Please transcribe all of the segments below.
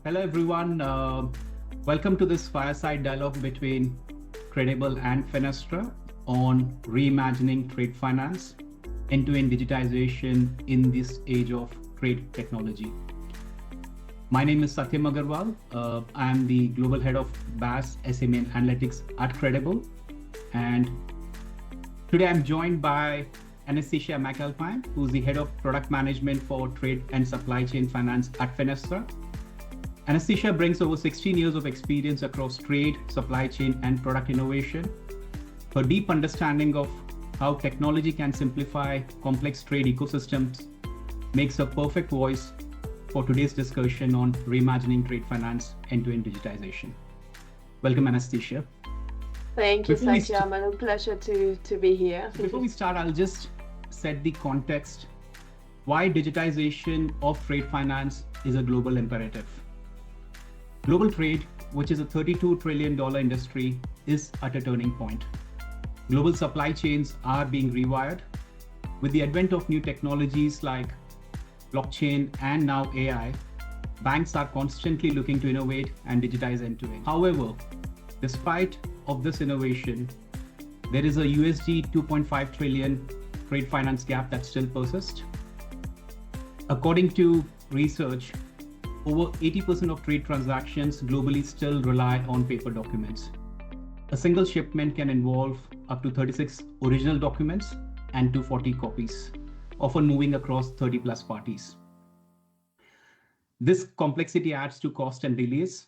Hello, everyone. Welcome to this Fireside dialogue between CredAble and Finastra on reimagining trade finance, end-to-end digitization in this age of trade technology. My name is Satyam Agrawal. I'm the Global Head of BAS, SME and Analytics at CredAble. And today I'm joined by Anastasia McAlpine, who's the Head of Product Management for Trade and Supply Chain Finance at Finastra. Anastasia brings over 16 years of experience across trade, supply chain, and product innovation. Her deep understanding of how technology can simplify complex trade ecosystems makes her perfect voice for today's discussion on reimagining trade finance end-to-end digitization. Welcome, Anastasia. Thank you, Satyam. It's a pleasure to be here. Before we start, I'll just set the context why digitization of trade finance is a global imperative. Global trade, which is a $32 trillion industry, is at a turning point. Global supply chains are being rewired. With the advent of new technologies like blockchain and now AI, banks are constantly looking to innovate and digitize end-to-end. However, despite of this innovation, there is a USD 2.5 trillion trade finance gap that still persists. According to research, over 80% of trade transactions globally still rely on paper documents. A single shipment can involve up to 36 original documents and 240 copies, often moving across 30 plus parties. This complexity adds to cost and delays,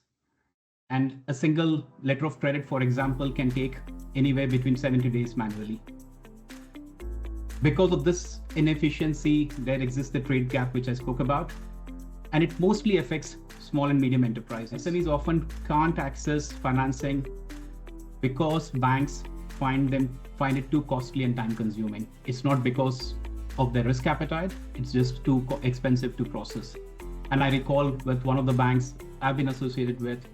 and a single letter of credit, for example, can take anywhere between 70 days manually. Because of this inefficiency, there exists the trade gap, which I spoke about, and it mostly affects small and medium enterprises. SMEs often can't access financing because banks find it too costly and time consuming. It's not because of their risk appetite, it's just too expensive to process. And I recall with one of the banks I've been associated with,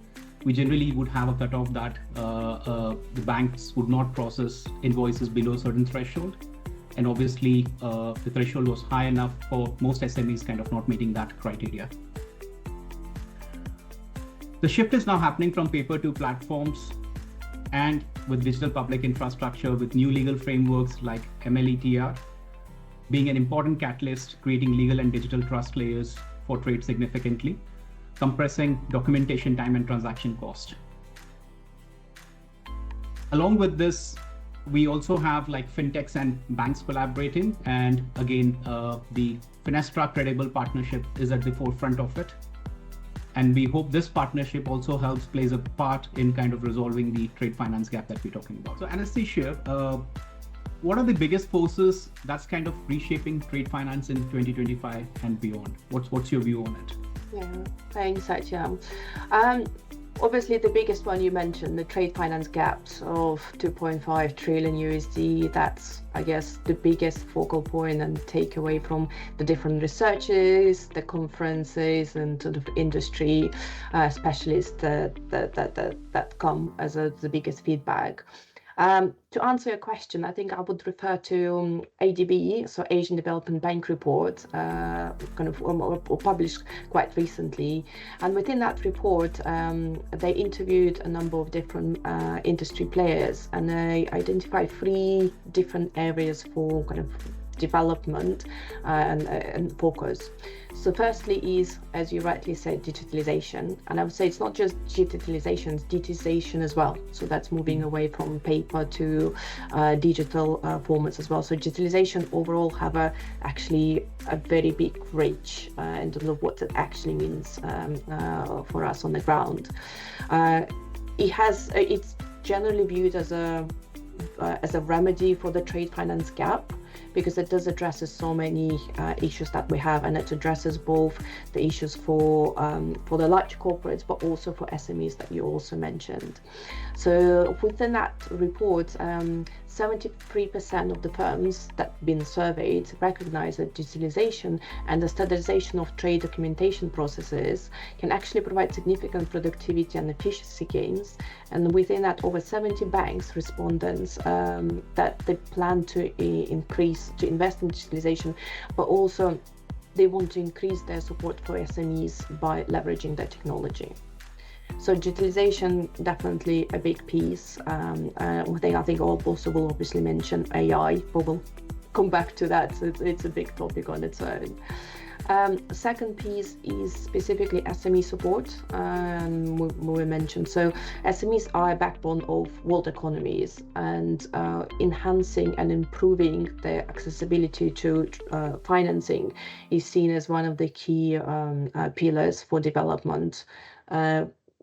we generally would have a cutoff that the banks would not process invoices below a certain threshold. And obviously, the threshold was high enough for most SMEs kind of not meeting that criteria. The shift is now happening from paper to platforms, and with digital public infrastructure, with new legal frameworks like MLETR being an important catalyst, creating legal and digital trust layers for trade significantly, compressing documentation time and transaction cost. Along with this, we also have like fintechs and banks collaborating, and again, the Finastra CredAble partnership is at the forefront of it. And we hope this partnership also plays a part in kind of resolving the trade finance gap that we're talking about. So Anastasia, what are the biggest forces that's kind of reshaping trade finance in 2025 and beyond? What's your view on it? Yeah, thanks, Satyam. Obviously, the biggest one you mentioned, the trade finance gaps of 2.5 trillion USD, that's, I guess, the biggest focal point and takeaway from the different researches, the conferences, and sort of industry specialists that come as the biggest feedback. To answer your question, I think I would refer to ADB, so Asian Development Bank report, published quite recently. And within that report, they interviewed a number of different industry players, and they identified 3 different areas for kind of development and focus. So firstly is, as you rightly said, digitalization. And I would say it's not just digitalization, it's digitization as well. So that's moving away from paper to digital formats as well. So digitalization overall have actually a very big reach in terms of what it actually means for us on the ground. It's generally viewed as a remedy for the trade finance gap, because it does addresses so many issues that we have, and it addresses both the issues for the large corporates, but also for SMEs that you also mentioned. So within that report, 73% of the firms that have been surveyed recognize that digitalization and the standardization of trade documentation processes can actually provide significant productivity and efficiency gains. And within that, over 70 banks respondents that they plan to invest in digitalization, but also they want to increase their support for SMEs by leveraging their technology. So digitalization, definitely a big piece. I think also will obviously mention AI, but we'll come back to that. So it's a big topic on its own. Second piece is specifically SME support, we mentioned. So SMEs are a backbone of world economies, and enhancing and improving their accessibility to financing is seen as one of the key pillars for development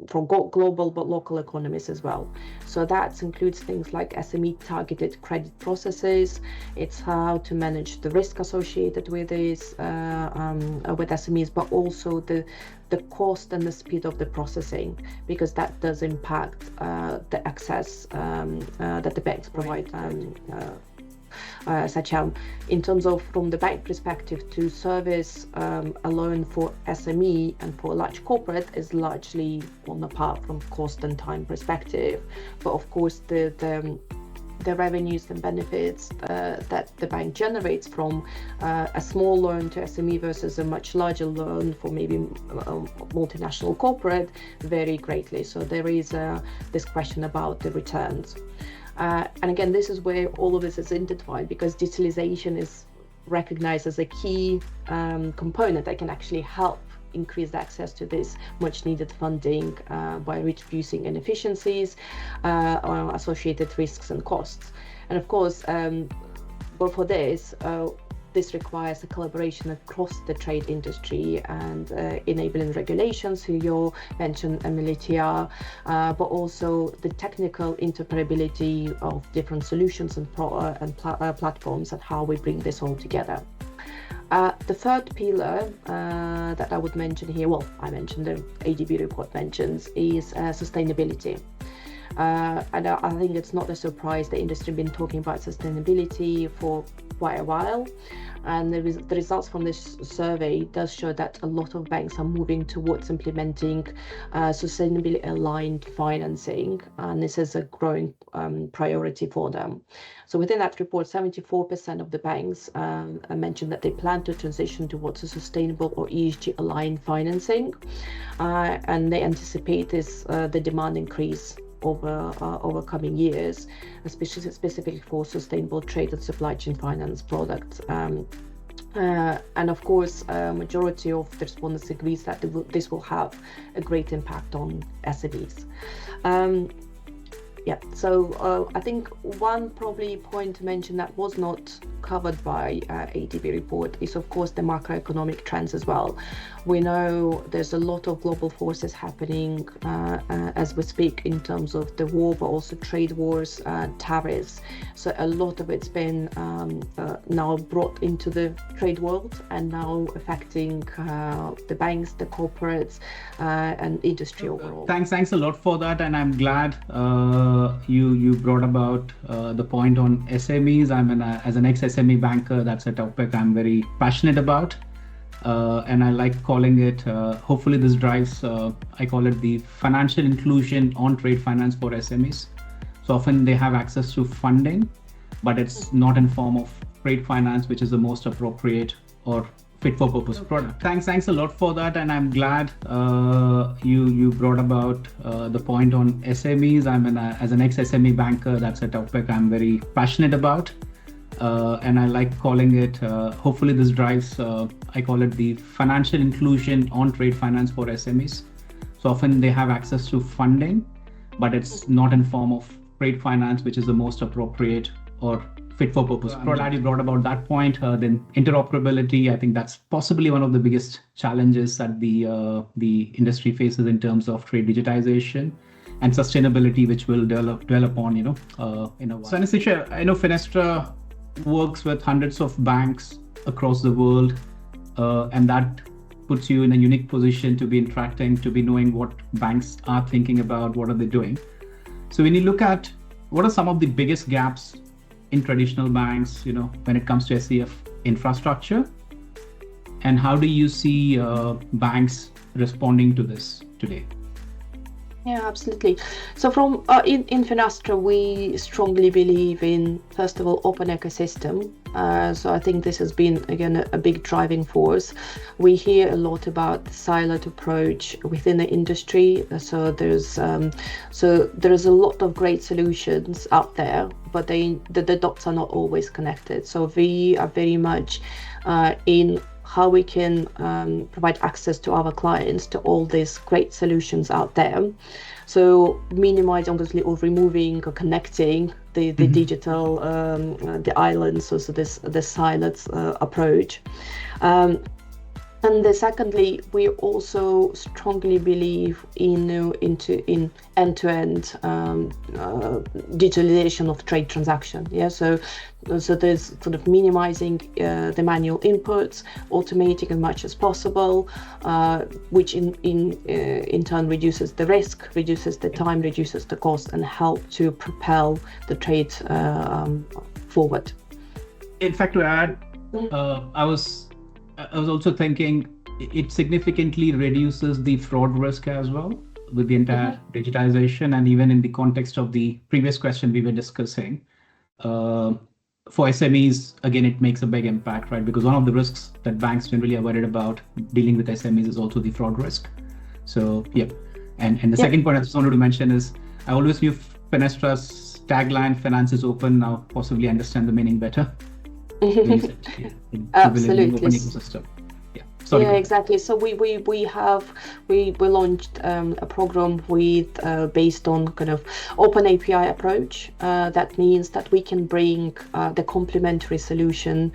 for global but local economies as well. So that includes things like SME targeted credit processes. It's how to manage the risk associated with this with SMEs, but also the cost and the speed of the processing, because that does impact the access that the banks provide. Satyam, in terms of from the bank perspective, to service a loan for SME and for a large corporate is largely on the par from cost and time perspective. But of course, the revenues and benefits that the bank generates from a small loan to SME versus a much larger loan for maybe a multinational corporate vary greatly. So there is this question about the returns. And again, this is where all of this is intertwined, because digitalization is recognized as a key component that can actually help increase access to this much needed funding by reducing inefficiencies or associated risks and costs. And of course, but for this requires a collaboration across the trade industry and enabling regulations, who you mentioned, Emilitia, but also the technical interoperability of different solutions and platforms, and how we bring this all together. The third pillar that I would mention here, well, I mentioned the ADB report mentions, is sustainability. And I think it's not a surprise the industry has been talking about sustainability for quite a while. And the results from this survey does show that a lot of banks are moving towards implementing sustainability aligned financing, and this is a growing priority for them. So within that report, 74% of the banks mentioned that they plan to transition towards a sustainable or ESG aligned financing, and they anticipate the demand increase over coming years, especially specifically for sustainable trade and supply chain finance products. And of course, majority of the respondents agrees that this will have a great impact on SMEs. Yeah, so I think one probably point to mention that was not covered by ADB report is of course the macroeconomic trends as well. We know there's a lot of global forces happening as we speak in terms of the war, but also trade wars, tariffs. So a lot of it's been now brought into the trade world and now affecting the banks, the corporates, and industry overall. Thanks a lot for that, and I'm glad you brought about the point on SMEs. As an ex-SME banker, that's a topic I'm very passionate about, and I like calling it, hopefully this drives, I call it the financial inclusion on trade finance for SMEs. So often they have access to funding, but it's not in form of trade finance, which is the most appropriate or fit for purpose product. Thanks a lot for that, and I'm glad you brought about the point on SMEs. As an ex-SME banker, that's a topic I'm very passionate about, and I like calling it, hopefully this drives, I call it the financial inclusion on trade finance for SMEs. So often they have access to funding, but it's not in form of trade finance, which is the most appropriate or fit for purpose product. I'm glad you brought about that point. Then interoperability, I think that's possibly one of the biggest challenges that the industry faces in terms of trade digitization and sustainability, which we'll dwell upon, in a while. So Anastasia, I know Finastra works with hundreds of banks across the world, and that puts you in a unique position to be interacting, to be knowing what banks are thinking about, what are they doing. So when you look at what are some of the biggest gaps in traditional banks, when it comes to SCF infrastructure, and how do you see banks responding to this today? Yeah, absolutely. So from in Finastra, we strongly believe in, first of all, open ecosystem. So I think this has been, again, a big driving force. We hear a lot about the siloed approach within the industry. So there's a lot of great solutions out there, but the dots are not always connected. So we are very much in how we can provide access to our clients to all these great solutions out there. So minimizing, obviously, or removing or connecting the digital, the islands, so this siloed approach. And then secondly, we also strongly believe in end-to-end digitalization of trade transaction. Yeah, so there's sort of minimizing the manual inputs, automating as much as possible, which in turn reduces the risk, reduces the time, reduces the cost, and help to propel the trade forward. In fact, to add, I was also thinking it significantly reduces the fraud risk as well with the entire digitization, and even in the context of the previous question we were discussing. For SMEs, again, it makes a big impact, right? Because one of the risks that banks generally are worried about dealing with SMEs is also the fraud risk. So, yeah. And the second point I just wanted to mention is I always knew Finastra's tagline, "Finance is open," now possibly understand the meaning better. Absolutely. Open ecosystem. Yeah, exactly. So we launched a program with based on kind of open API approach. That means that we can bring the complementary solution,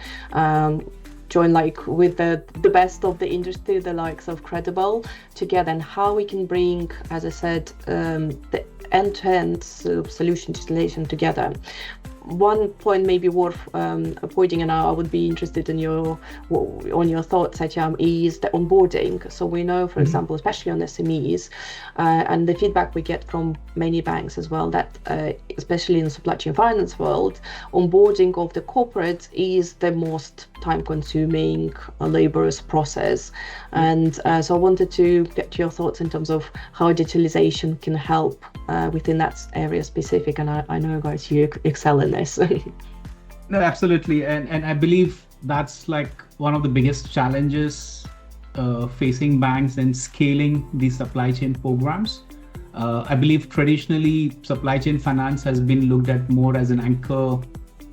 join like with the best of the industry, the likes of CredAble together, and how we can bring, as I said, the end-to-end solution digitalization together. One point maybe worth pointing, and I would be interested in your thoughts, Satyam, is the onboarding. So we know, for example, especially on SMEs, and the feedback we get from many banks as well, that especially in the supply chain finance world, onboarding of the corporates is the most time-consuming, laborious process. And so I wanted to get your thoughts in terms of how digitalization can help within that area specific. And I know, guys, you excel in this. No, absolutely. And I believe that's like one of the biggest challenges facing banks in scaling these supply chain programs. I believe traditionally supply chain finance has been looked at more as an anchor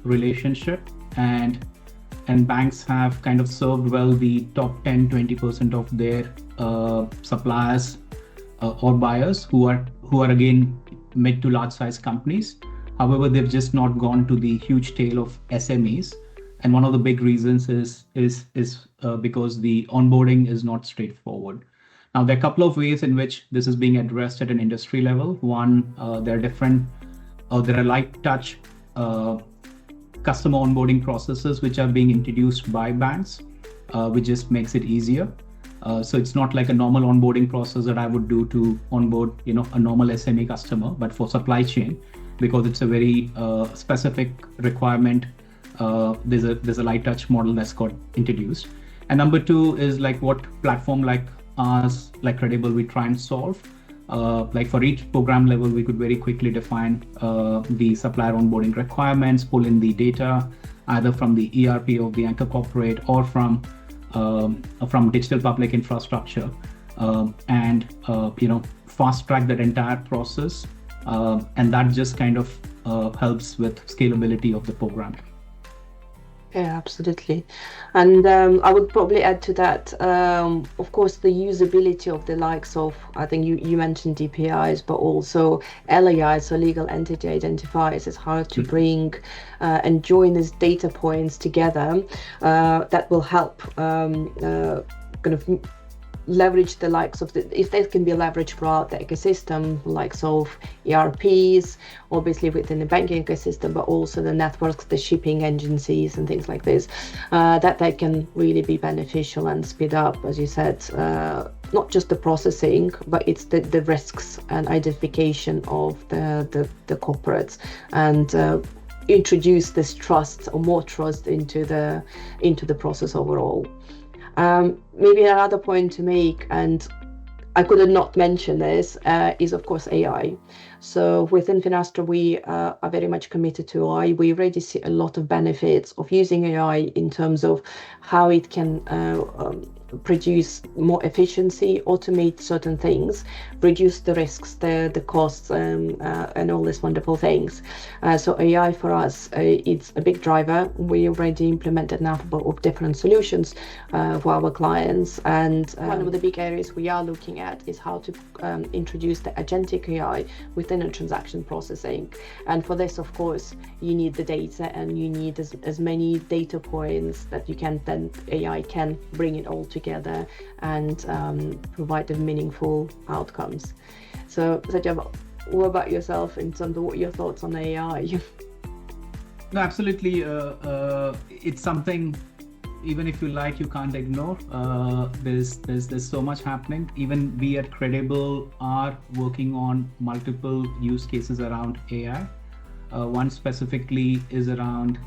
relationship, and banks have kind of served well the top 10-20% of their suppliers or buyers who are again mid to large size companies. However, they've just not gone to the huge tail of SMEs, and one of the big reasons is because the onboarding is not straightforward. Now, there are a couple of ways in which this is being addressed at an industry level. One, there are light touch customer onboarding processes which are being introduced by banks, which just makes it easier. So it's not like a normal onboarding process that I would do to onboard, a normal SME customer, but for supply chain, because it's a very specific requirement, there's a light touch model that's got introduced. And number two is like what platform like ours, like CredAble, we try and solve. Like for each program level, we could very quickly define the supplier onboarding requirements, pull in the data, either from the ERP of the anchor corporate or from digital public infrastructure, and fast track that entire process, and that just kind of helps with scalability of the program. Yeah, absolutely. And I would probably add to that, of course, the usability of the likes of, I think you mentioned DPIs, but also LAIs, so legal entity identifiers, is hard to bring and join these data points together that will help kind of leverage the likes of if they can be leveraged throughout the ecosystem, likes of ERPs, obviously within the banking ecosystem, but also the networks, the shipping agencies and things like this, that they can really be beneficial and speed up, as you said, not just the processing, but it's the risks and identification of the corporates, and introduce this trust or more trust into the process overall. Maybe another point to make, and I could not mention this, is of course AI. So within Finastra, we are very much committed to AI. We already see a lot of benefits of using AI in terms of how it can produce more efficiency, automate certain things, reduce the risks, the costs, and all these wonderful things. So AI for us, it's a big driver. We already implemented a number of different solutions for our clients, and one of the big areas we are looking at is how to introduce the agentic AI within a transaction processing. And for this, of course, you need the data, and you need as many data points that you can then AI can bring it all together and provide the meaningful outcomes. So Satyam, what about yourself in terms of what your thoughts on AI? No, absolutely. It's something, even if you like, you can't ignore. There's so much happening. Even we at CredAble are working on multiple use cases around AI. One specifically is around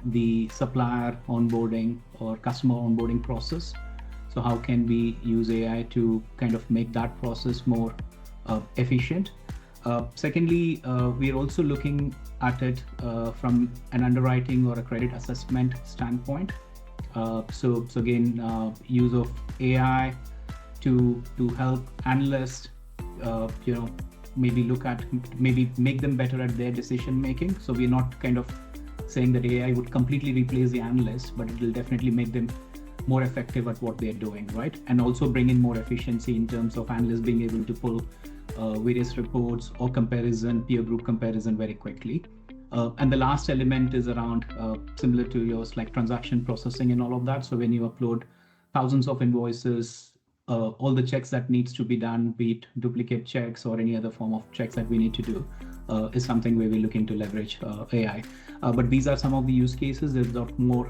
the supplier onboarding or customer onboarding process. So how can we use AI to kind of make that process more efficient? Secondly, we're also looking at it from an underwriting or a credit assessment standpoint. So again, use of AI to help analysts, maybe look at, maybe make them better at their decision making. So we're not kind of saying that AI would completely replace the analyst, but it will definitely make them more effective at what they're doing, right? And also bring in more efficiency in terms of analysts being able to pull various reports or comparison, peer group comparison very quickly. And the last element is around similar to yours, like transaction processing and all of that. So when you upload thousands of invoices, all the checks that needs to be done, be it duplicate checks or any other form of checks that we need to do, is something where we're looking to leverage AI. But these are some of the use cases. There's a lot more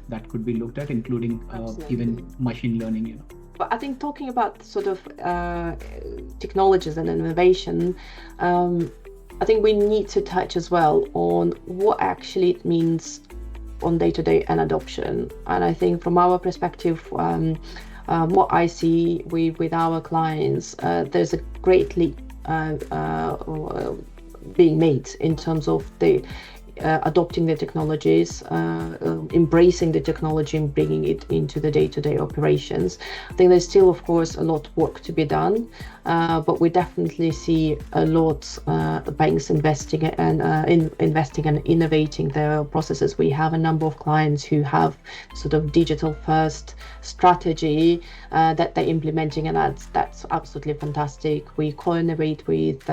that could be looked at, including even machine learning. But I think talking about sort of technologies and innovation, I think we need to touch as well on what actually it means on day-to-day and adoption. And I think from our perspective, what I see with our clients, there's a great leap being made in terms of the adopting the technologies, embracing the technology and bringing it into the day-to-day operations. I think there's still, of course, a lot of work to be done, but we definitely see a lot banks investing and innovating their processes. We have a number of clients who have sort of digital-first strategy that they're implementing, and that's absolutely fantastic. We co-innovate with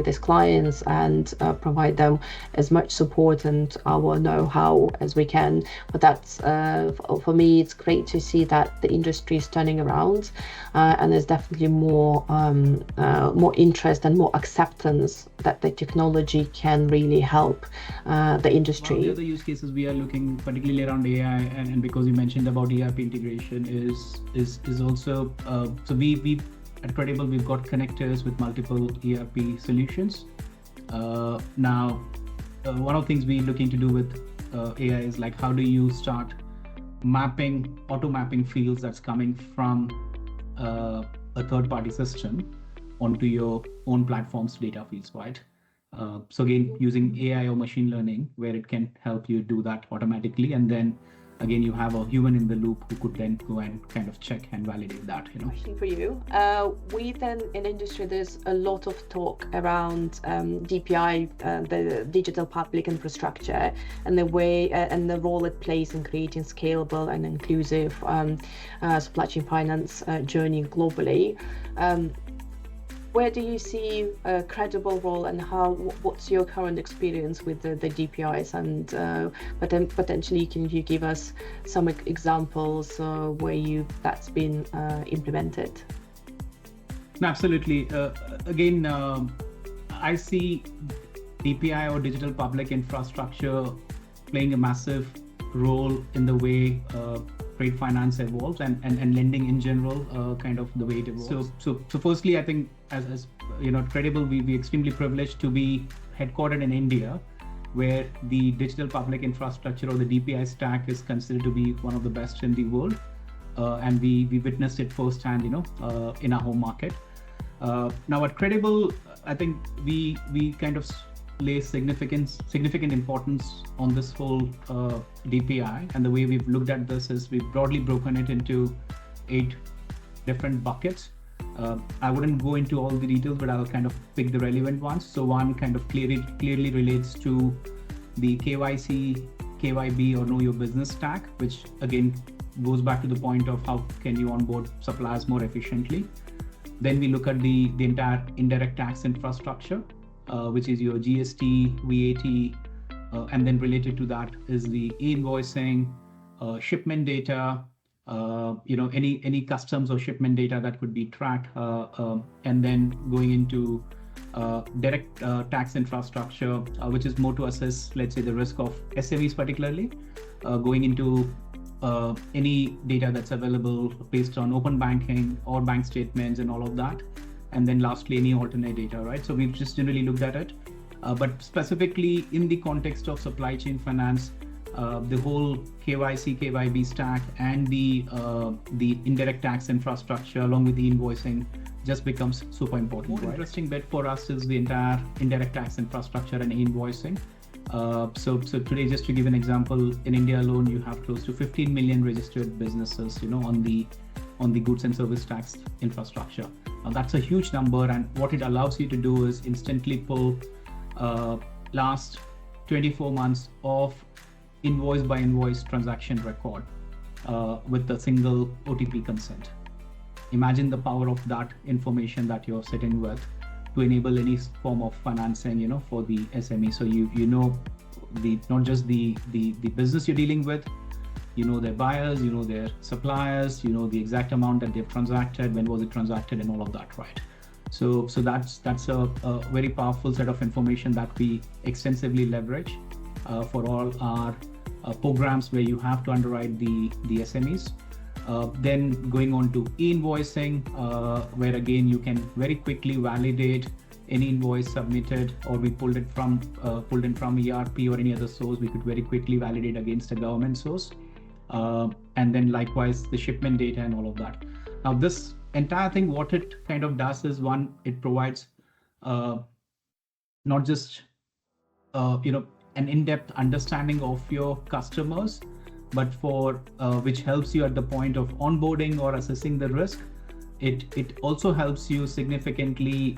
these clients and provide them as much support and our know-how as we can. But that's for me, it's great to see that the industry is turning around, and there's definitely more interest and more acceptance that the technology can really help the industry. One of the other use cases we are looking particularly around AI, and because you mentioned about ERP integration, is also so we at CredAble, we've got connectors with multiple ERP solutions. Now, one of the things we're looking to do with AI is like, how do you start auto mapping fields that's coming from a third-party system onto your own platform's data fields, right? So again, using AI or machine learning, where it can help you do that automatically, and then again, you have a human in the loop who could then go and kind of check and validate that. Question for you. We then in industry, there's a lot of talk around DPI, the digital public infrastructure, and the way and the role it plays in creating scalable and inclusive supply chain finance journey globally. Where do you see a CredAble role, and what's your current experience with the DPIs, and but then potentially can you give us some examples where that's been implemented? Absolutely. Again, I see DPI or digital public infrastructure playing a massive role in the way trade finance evolves and lending in general, kind of the way it evolves. So firstly, I think as CredAble, we're extremely privileged to be headquartered in India, where the digital public infrastructure or the DPI stack is considered to be one of the best in the world. and we witnessed it firsthand, in our home market. Now at CredAble, I think we kind of lay significant importance on this whole DPI, and the way we've looked at this is we've broadly broken it into 8 different buckets. I wouldn't go into all the details, but I'll kind of pick the relevant ones. So one kind of clearly relates to the KYC, KYB or know your business stack, which again goes back to the point of how can you onboard suppliers more efficiently. Then we look at the entire indirect tax infrastructure, which is your GST, VAT, and then related to that is the e-invoicing, shipment data, any customs or shipment data that could be tracked, and then going into direct tax infrastructure, which is more to assess, let's say, the risk of SMEs particularly, going into any data that's available based on open banking or bank statements and all of that. And then lastly, any alternate data, right? So we've just generally looked at it, but specifically in the context of supply chain finance, the whole KYC, KYB stack and the indirect tax infrastructure along with the invoicing just becomes super important. One interesting bit for us is the entire indirect tax infrastructure and invoicing. So today, just to give an example, in India alone, you have close to 15 million registered businesses, on the goods and service tax infrastructure. Now that's a huge number, and what it allows you to do is instantly pull last 24 months of invoice by invoice transaction record with a single OTP consent. Imagine the power of that information that you're sitting with to enable any form of financing, for the SME. So you know not just the business you're dealing with, their buyers, their suppliers, the exact amount that they've transacted, when was it transacted, and all of that, right? So that's a very powerful set of information that we extensively leverage for all our programs where you have to underwrite the SMEs. Then going on to e-invoicing, where again you can very quickly validate any invoice submitted, or we pulled in from ERP or any other source. We could very quickly validate against a government source, and then likewise the shipment data and all of that. Now this entire thing, what it kind of does is, one, it provides not just an in-depth understanding of your customers, but for which helps you at the point of onboarding or assessing the risk. It also helps you significantly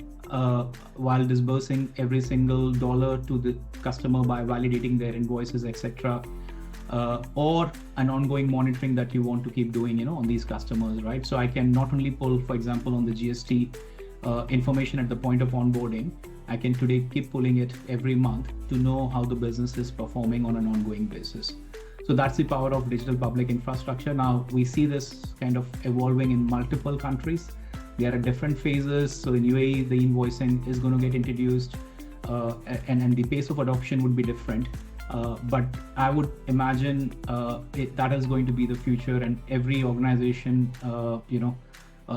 while disbursing every single dollar to the customer by validating their invoices, etc., or an ongoing monitoring that you want to keep doing, on these customers, right? So I can not only pull, for example, on the GST information at the point of onboarding, I can today keep pulling it every month to know how the business is performing on an ongoing basis. So that's the power of digital public infrastructure. Now we see this kind of evolving in multiple countries. There are different phases. So in UAE, the invoicing is going to get introduced, and the pace of adoption would be different. But I would imagine that is going to be the future, and every organization,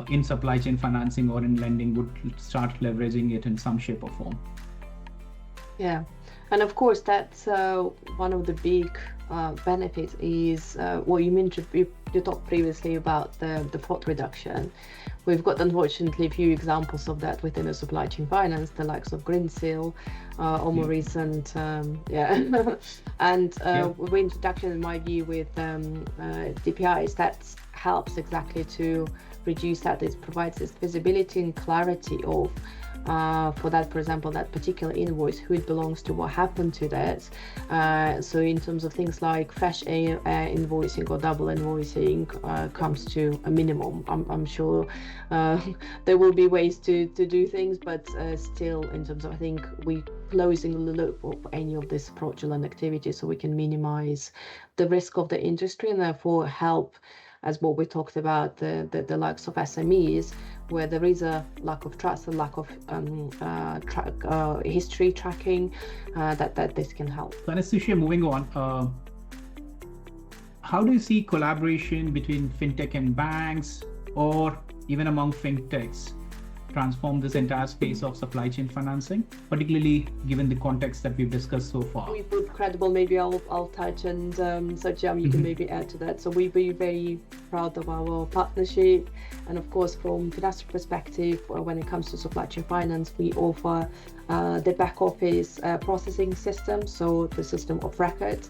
in supply chain financing or in lending would start leveraging it in some shape or form. Yeah, and of course that's one of the big benefits is what you mentioned. You talked previously about the fraud reduction. We've got unfortunately a few examples of that within the supply chain finance, the likes of Green Seal, or more recent, and with introduction, in my view, with DPIs, that helps exactly to reduce that. It provides this visibility and clarity of for that, for example, that particular invoice, who it belongs to, what happened to that. So in terms of things like fresh invoicing or double invoicing comes to a minimum. I'm sure there will be ways to do things, but still, in terms of, I think we closing the loop of any of this fraudulent activity, so we can minimize the risk of the industry and therefore help, as what we talked about, the likes of SMEs, where there is a lack of trust, a lack of history tracking, that this can help. Anastasia, moving on, how do you see collaboration between fintech and banks, or even among fintechs, transform this entire space of supply chain financing, particularly given the context that we've discussed so far? We put CredAble, maybe I'll touch, and Satyam, you can maybe add to that. So we'd be very proud of our partnership, and of course from Finastra perspective, when it comes to supply chain finance, we offer the back office processing system, so the system of record,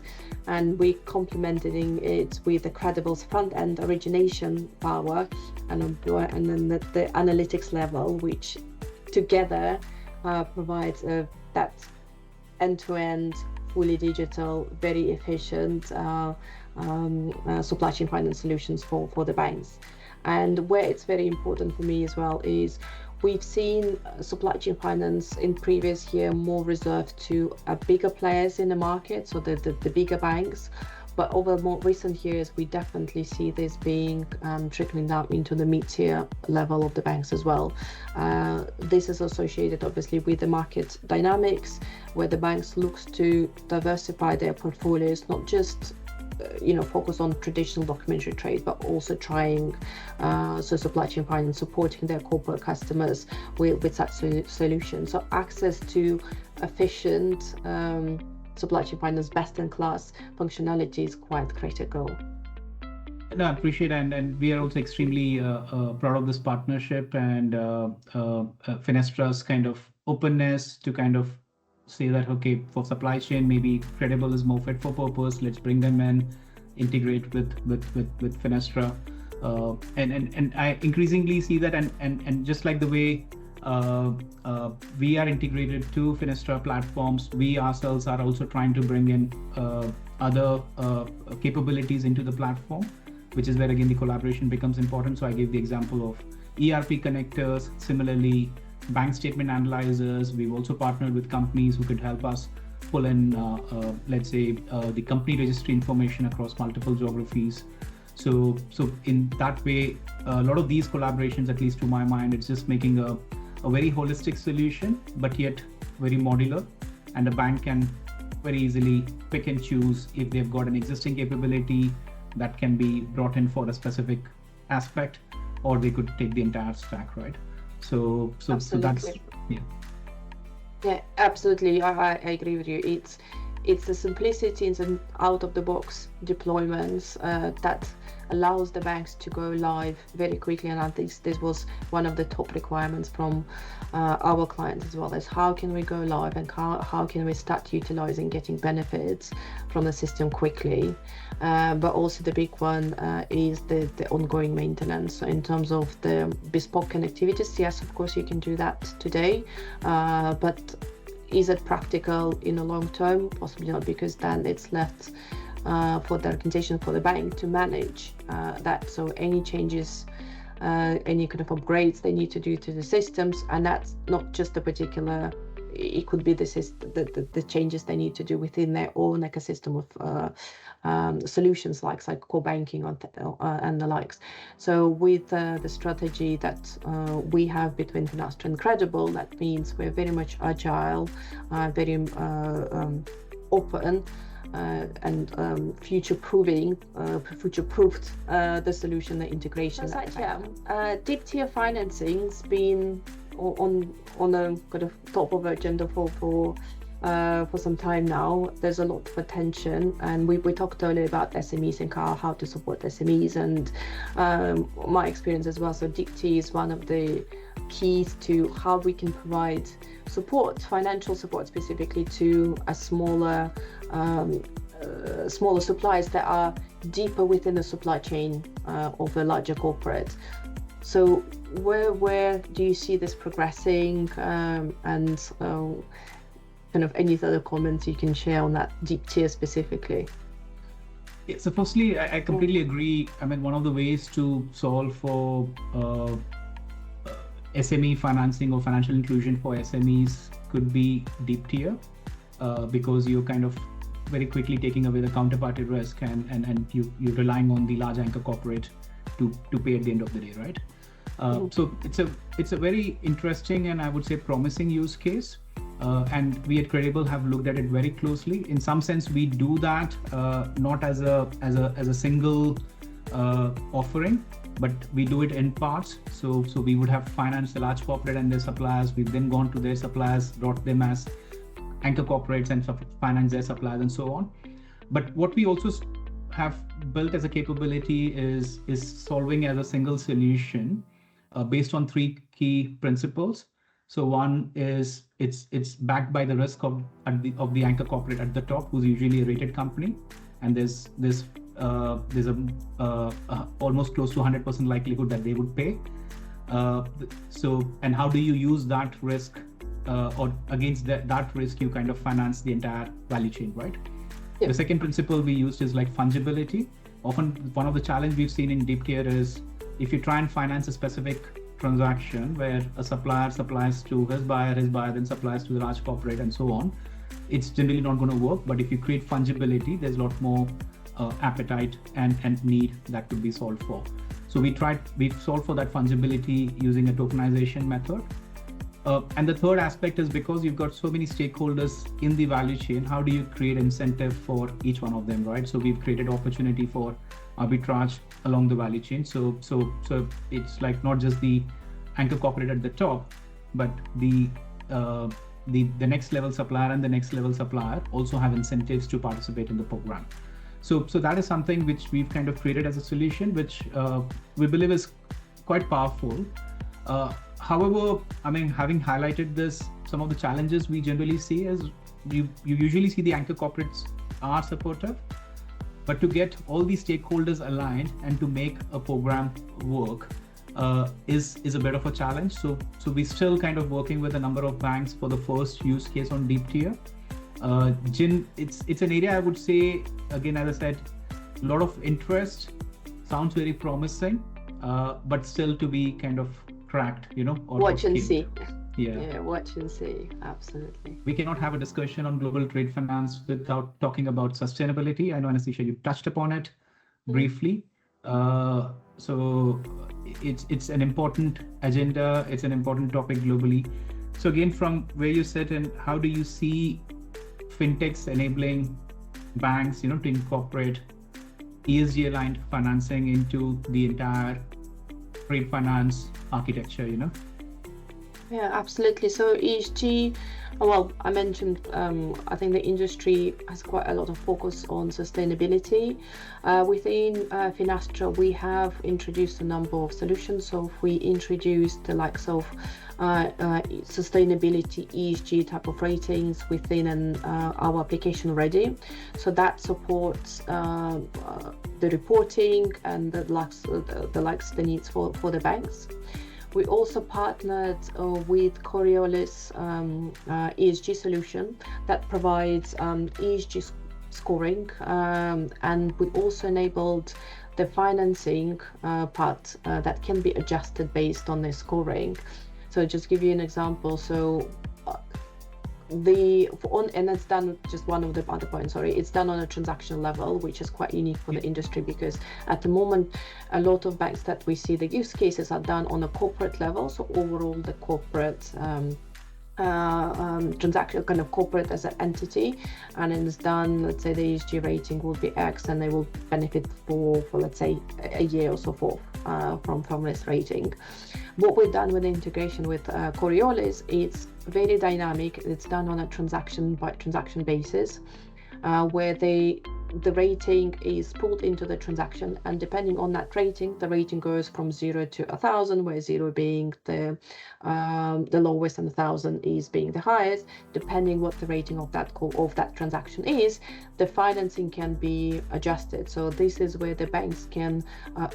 and we complementing it with the CredAble's front end origination power, and then the analytics level, which together provides that end-to-end, fully digital, very efficient supply chain finance solutions for the banks. And where it's very important for me as well is we've seen supply chain finance in previous year more reserved to bigger players in the market, so the bigger banks. But over more recent years, we definitely see this being trickling down into the mid-tier level of the banks as well. This is associated obviously with the market dynamics, where the banks looks to diversify their portfolios, not just focus on traditional documentary trade, but also trying supply chain finance, supporting their corporate customers with such solutions. So access to efficient supply chain finance, best in class functionality is quite critical. No, I appreciate it, and we are also extremely proud of this partnership and Finastra's kind of openness to kind of say that, okay, for supply chain, maybe CredAble is more fit for purpose. Let's bring them in, integrate with Finastra, and I increasingly see that, and just like the way we are integrated to Finastra platforms, we ourselves are also trying to bring in other capabilities into the platform, which is where again the collaboration becomes important. So I gave the example of ERP connectors, similarly bank statement analyzers. We've also partnered with companies who could help us pull in, let's say, the company registry information across multiple geographies. So in that way, a lot of these collaborations, at least to my mind, it's just making a very holistic solution, but yet very modular, and a bank can very easily pick and choose if they've got an existing capability that can be brought in for a specific aspect, or they could take the entire stack, right? So that's yeah, absolutely. I agree with you. It's the simplicity and some out of the box deployments that allows the banks to go live very quickly, and I think this was one of the top requirements from our clients as well, is how can we go live and how can we start utilizing, getting benefits from the system quickly. But also the big one is the ongoing maintenance. So in terms of the bespoke connectivities, yes, of course you can do that today, but is it practical in the long term? Possibly not, because then it's left for the organization, for the bank to manage that. So any changes, any kind of upgrades they need to do to the systems, and that's not just a particular, it could be the changes they need to do within their own ecosystem of solutions like core banking and the likes. So with the strategy that we have between Finastra and CredAble, that means we're very much agile, very open, and future-proofed the solution, the integration. Deep tier financing's been on a kind of top of agenda for some time now. There's a lot of attention, and we talked earlier about SMEs and how to support SMEs, and my experience as well. So deep tier is one of the keys to how we can provide support, financial support specifically to a smaller suppliers that are deeper within the supply chain of a larger corporate. So where do you see this progressing, and kind of any other comments you can share on that deep tier specifically? Yeah, so firstly, I completely agree. I mean, one of the ways to solve for SME financing or financial inclusion for SMEs could be deep tier, because you're kind of very quickly taking away the counterparty risk, and you're relying on the large anchor corporate to pay at the end of the day, right? So it's a very interesting and I would say promising use case, and we at CredAble have looked at it very closely. In some sense, we do that not as a single offering, but we do it in parts. So we would have financed a large corporate and their suppliers. We've then gone to their suppliers, brought them as anchor corporates and finance their suppliers and so on. But what we also have built as a capability is solving as a single solution based on three key principles. So one is it's backed by the risk of the anchor corporate at the top, who's usually a rated company, and there's a almost close to 100% likelihood that they would pay. And how do you use that risk or against that risk you kind of finance the entire value chain, right? Yeah. The second principle we used is like fungibility. Often one of the challenges we've seen in deep tier is if you try and finance a specific transaction where a supplier supplies to his buyer then supplies to the large corporate and so on, it's generally not going to work. But if you create fungibility, there's a lot more appetite and need that could be solved for. So we've solved for that fungibility using a tokenization method. And the third aspect is because you've got so many stakeholders in the value chain, how do you create incentive for each one of them, right? So we've created opportunity for arbitrage along the value chain. So it's like not just the anchor corporate at the top, but the next level supplier and the next level supplier also have incentives to participate in the program. So that is something which we've kind of created as a solution, which we believe is quite powerful. However, I mean, having highlighted this, some of the challenges we generally see is you usually see the anchor corporates are supportive, but to get all these stakeholders aligned and to make a program work is a bit of a challenge. So we're still kind of working with a number of banks for the first use case on deep tier. It's an area I would say, again, as I said, a lot of interest, sounds very promising, but still to be kind of cracked, or watch and see. Yeah, watch and see. Absolutely. We cannot have a discussion on global trade finance without talking about sustainability. I know, Anastasia, you touched upon it briefly. So it's an important agenda. It's an important topic globally. So again, from where you sit, and how do you see fintechs enabling banks, to incorporate ESG aligned financing into the entire trade finance architecture, Yeah, absolutely. So ESG, well, I mentioned, I think the industry has quite a lot of focus on sustainability. Within Finastra, we have introduced a number of solutions. So we introduced the likes of sustainability ESG type of ratings within our application already. So that supports the reporting and the needs for the banks. We also partnered with CredAble's ESG solution that provides ESG scoring, and we also enabled the financing part that can be adjusted based on the scoring. So just give you an example. So and it's done, just one of the other points, sorry, it's done on a transaction level, which is quite unique for the industry, because at the moment a lot of banks that we see, the use cases are done on a corporate level. So overall the corporate transaction, kind of corporate as an entity, and it's done, let's say the ESG rating will be X and they will benefit for let's say a year or so forth from this rating. What we've done with the integration with Coriolis, it's very dynamic. It's done on a transaction by transaction basis, where the rating is pulled into the transaction, and depending on that rating, the rating goes from 0 to 1,000, where 0 being the lowest and 1,000 is being the highest. Depending what the rating of that transaction is, the financing can be adjusted. So this is where the banks can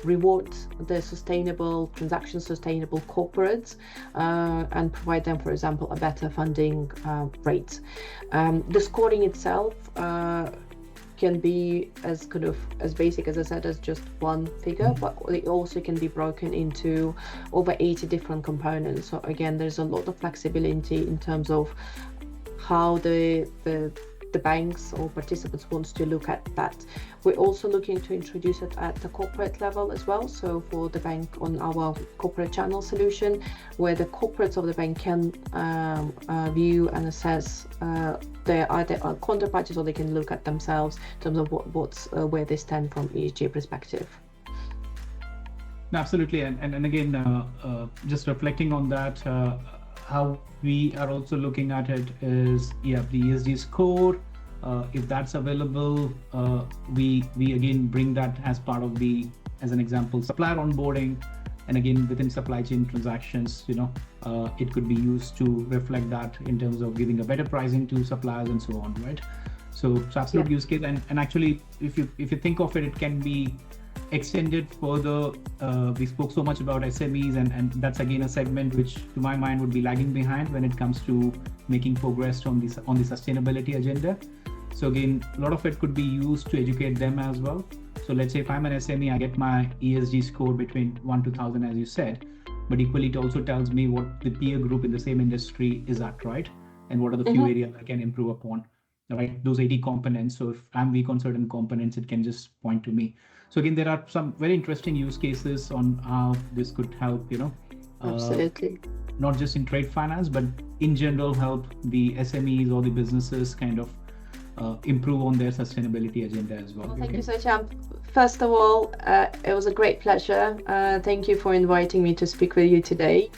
reward the sustainable corporates and provide them, for example, a better funding rate. The scoring itself can be as basic, as I said, as just one figure, but it also can be broken into over 80 different components. So again, there's a lot of flexibility in terms of how the banks or participants wants to look at that. We're also looking to introduce it at the corporate level as well. So for the bank on our corporate channel solution, where the corporates of the bank can view and assess their either counterparties, or they can look at themselves in terms of where they stand from ESG perspective. Absolutely. And again, just reflecting on that, how we are also looking at it is, yeah, the ESG score. If that's available, we again bring that as part of the, as an example, supplier onboarding. And again, within supply chain transactions, it could be used to reflect that in terms of giving a better pricing to suppliers and so on, right? So absolute use case. And actually, if you think of it, it can be extended further. We spoke so much about SMEs, and that's again a segment which, to my mind, would be lagging behind when it comes to making progress on the sustainability agenda. So again, a lot of it could be used to educate them as well. So let's say if I'm an SME, I get my ESG score between 1 to 1,000, as you said, but equally it also tells me what the peer group in the same industry is at, right? And what are the few areas I can improve upon, right? Those 80 components. So if I'm weak on certain components, it can just point to me. So again, there are some very interesting use cases on how this could help, Absolutely. Not just in trade finance, but in general, help the SMEs or the businesses kind of improve on their sustainability agenda as well. Thank you, Satyam. First of all, it was a great pleasure. Thank you for inviting me to speak with you today.